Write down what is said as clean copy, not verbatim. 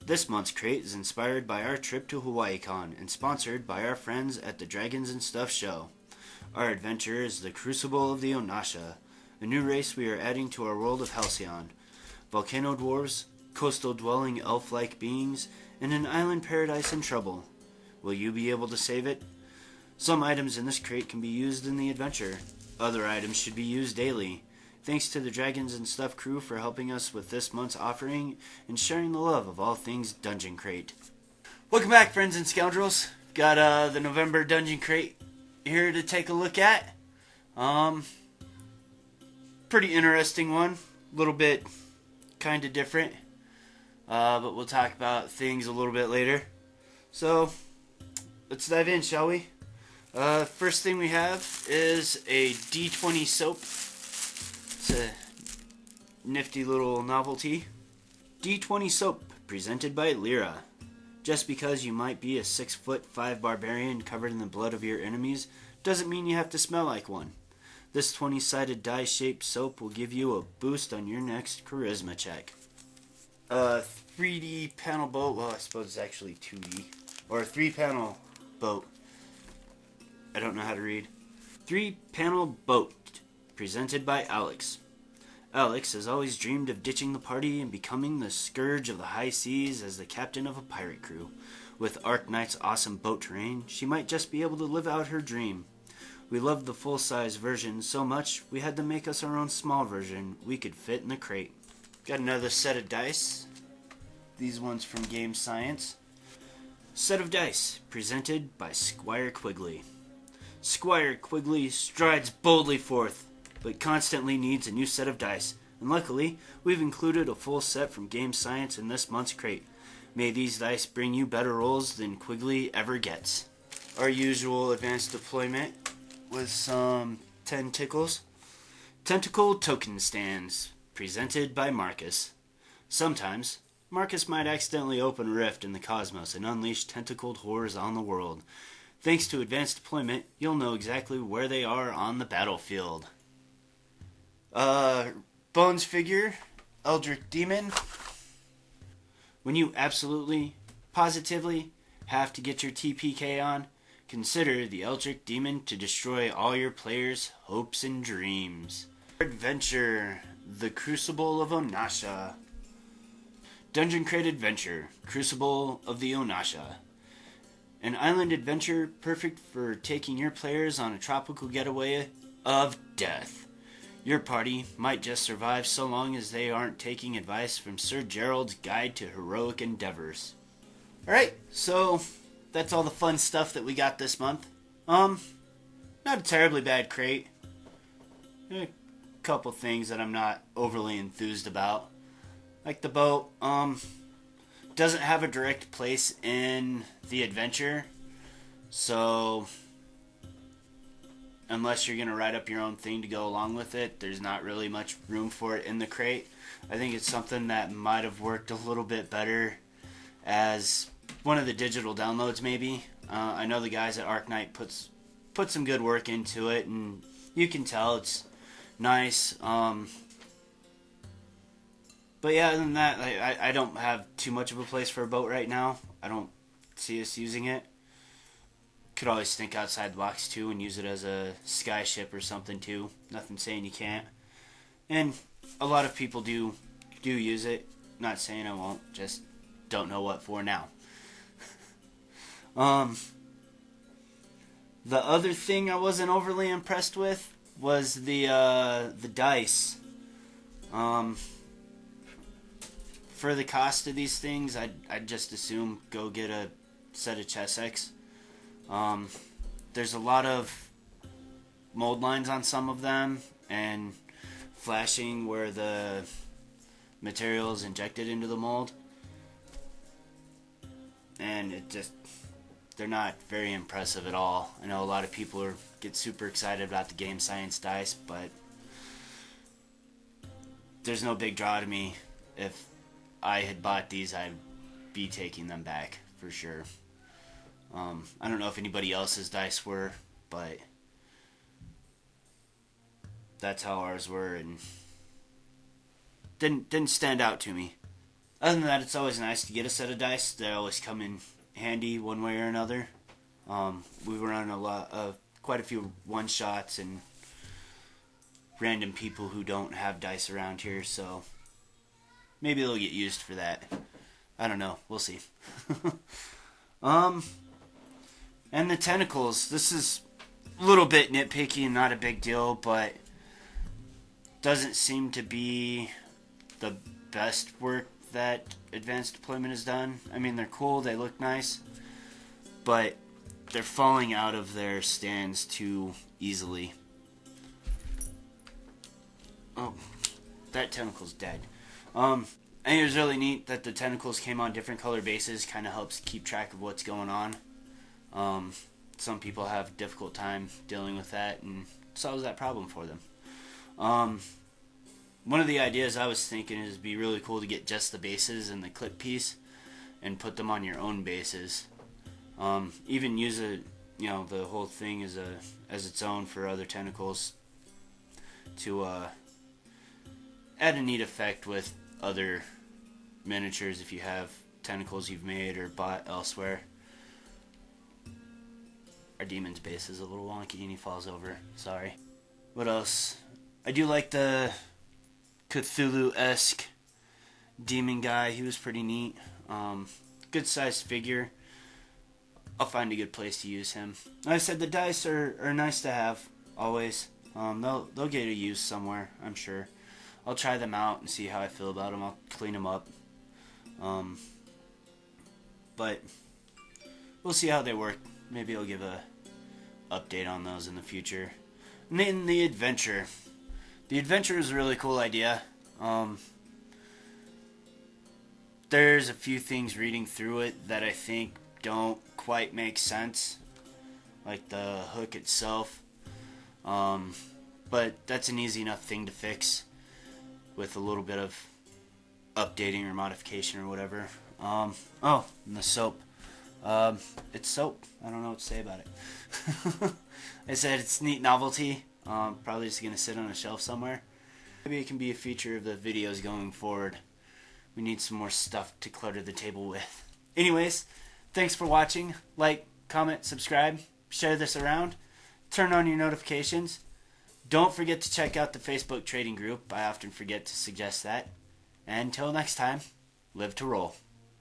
This month's crate is inspired by our trip to HawaiiCon and sponsored by our friends at the Dragons and Stuff show. Our adventure is the Crucible of the Onasha, a new race we are adding to our world of Halcyon. Volcano dwarves, coastal-dwelling elf-like beings, and an island paradise in trouble. Will you be able to save it? Some items in this crate can be used in the adventure. Other items should be used daily. Thanks to the Dragons and Stuff crew for helping us with this month's offering and sharing the love of all things Dungeon Crate. Welcome back, friends and scoundrels. Got the November Dungeon Crate here to take a look at. Pretty interesting one. A little bit kind of different. But we'll talk about things a little bit later. So, let's dive in, shall we? First thing we have is a D20 soap. It's a nifty little novelty. D20 soap, presented by Lyra. Just because you might be a 6'5" barbarian covered in the blood of your enemies, doesn't mean you have to smell like one. This 20-sided die-shaped soap will give you a boost on your next charisma check. 3D panel boat, well, I suppose it's actually 2D. Or a 3-panel boat. I don't know how to read. 3-panel boat. Presented by Alex. Alex has always dreamed of ditching the party and becoming the scourge of the high seas as the captain of a pirate crew. With ArcKnight's awesome boat terrain, she might just be able to live out her dream. We loved the full-size version so much, we had to make us our own small version we could fit in the crate. Got another set of dice. These ones from Game Science. Set of dice, presented by Squire Quigley. Squire Quigley strides boldly forth, but constantly needs a new set of dice, and luckily, we've included a full set from Game Science in this month's crate. May these dice bring you better rolls than Quigley ever gets. Our usual advanced deployment with some tentacles. Tentacle token stands, presented by Marcus. Sometimes, Marcus might accidentally open a rift in the cosmos and unleash tentacled horrors on the world. Thanks to advanced deployment, you'll know exactly where they are on the battlefield. Bones figure, Eldritch Demon. When you absolutely, positively have to get your TPK on, consider the Eldritch Demon to destroy all your players' hopes and dreams. Adventure, the Crucible of Onasha. Dungeon Crate Adventure, Crucible of the Onasha. An island adventure perfect for taking your players on a tropical getaway of death. Your party might just survive so long as they aren't taking advice from Sir Gerald's Guide to Heroic Endeavors. Alright, so that's all the fun stuff that we got this month. Not a terribly bad crate. A couple things that I'm not overly enthused about. Like the boat, doesn't have a direct place in the adventure, so unless you're going to write up your own thing to go along with it, there's not really much room for it in the crate. I think it's something that might have worked a little bit better as one of the digital downloads, maybe. I know the guys at ArcKnight put some good work into it, and you can tell it's nice. But yeah, other than that, I don't have too much of a place for a boat right now. I don't see us using it. Could always think outside the box too and use it as a sky ship or something too. Nothing saying you can't. And a lot of people do use it. Not saying I won't, just don't know what for now. The other thing I wasn't overly impressed with was the dice. For the cost of these things, I'd just assume go get a set of Chessex. There's a lot of mold lines on some of them, and flashing where the material is injected into the mold. And they're not very impressive at all. I know a lot of people get super excited about the Game Science dice, but there's no big draw to me. If I had bought these, I'd be taking them back for sure. I don't know if anybody else's dice were, but that's how ours were, and didn't stand out to me. Other than that, it's always nice to get a set of dice. They always come in handy one way or another. We run quite a few one-shots and random people who don't have dice around here, so maybe they'll get used for that. I don't know. We'll see. And the tentacles. This is a little bit nitpicky and not a big deal, but doesn't seem to be the best work that advanced deployment has done. I mean, they're cool, they look nice, but they're falling out of their stands too easily. Oh, that tentacle's dead. I think it was really neat that the tentacles came on different color bases. Kind of helps keep track of what's going on. Some people have a difficult time dealing with that, and solves that problem for them. One of the ideas I was thinking is it'd be really cool to get just the bases and the clip piece and put them on your own bases. Even use the whole thing as its own for other tentacles to add a neat effect with other miniatures if you have tentacles you've made or bought elsewhere. Our demon's base is a little wonky and he falls over. Sorry. What else? I do like the Cthulhu-esque demon guy. He was pretty neat. Good sized figure. I'll find a good place to use him. Like I said, the dice are nice to have always. They'll get a use somewhere, I'm sure. I'll try them out and see how I feel about them. I'll clean them up. But we'll see how they work. Maybe I'll give a update on those in the future. And then the adventure. The adventure is a really cool idea. There's a few things reading through it that I think don't quite make sense, like the hook itself. But that's an easy enough thing to fix with a little bit of updating or modification or whatever. And the soap. It's soap. I don't know what to say about it. I said it's neat novelty. Probably just going to sit on a shelf somewhere. Maybe it can be a feature of the videos going forward. We need some more stuff to clutter the table with. Anyways, thanks for watching. Like, comment, subscribe, share this around. Turn on your notifications. Don't forget to check out the Facebook trading group. I often forget to suggest that. And until next time, live to roll.